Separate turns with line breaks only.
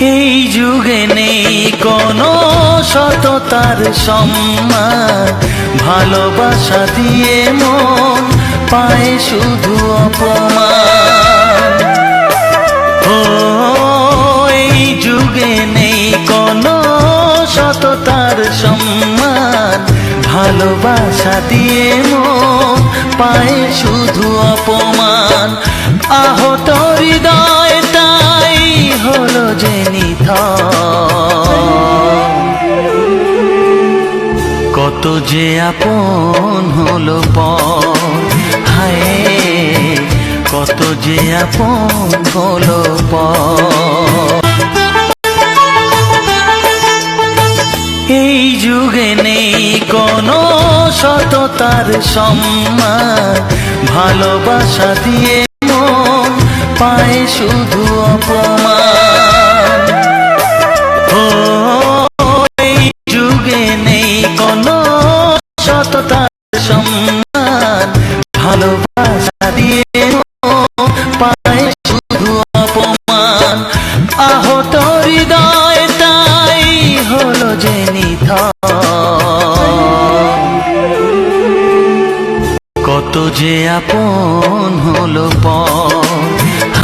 এই যুগে নেই কোনো সততার সম্মান, ভালোবাসা দিয়ে মন পায় শুধু অপমান। ও এই যুগে নেই কোনো সততার সম্মান, ভালোবাসা দিয়ে মন পায় শুধু অপমান। আহত হৃদয়টাই হলো যে নিথর, কত যে আপন হলো পর, হায় কত যে আপন হলো পর। এই যুগে নেই কোনো সততার সম্মান, ভালোবাসা দিয়ে মন পায় শুধু অপমান। ও এই যুগে নেই কোনো সততার সম্মান, ভালোবাসা দিয়ে মন পায় শুধু অপমান। আহত হৃদয়টাই হলো যে নিথর, কত যে আপন হলো পর।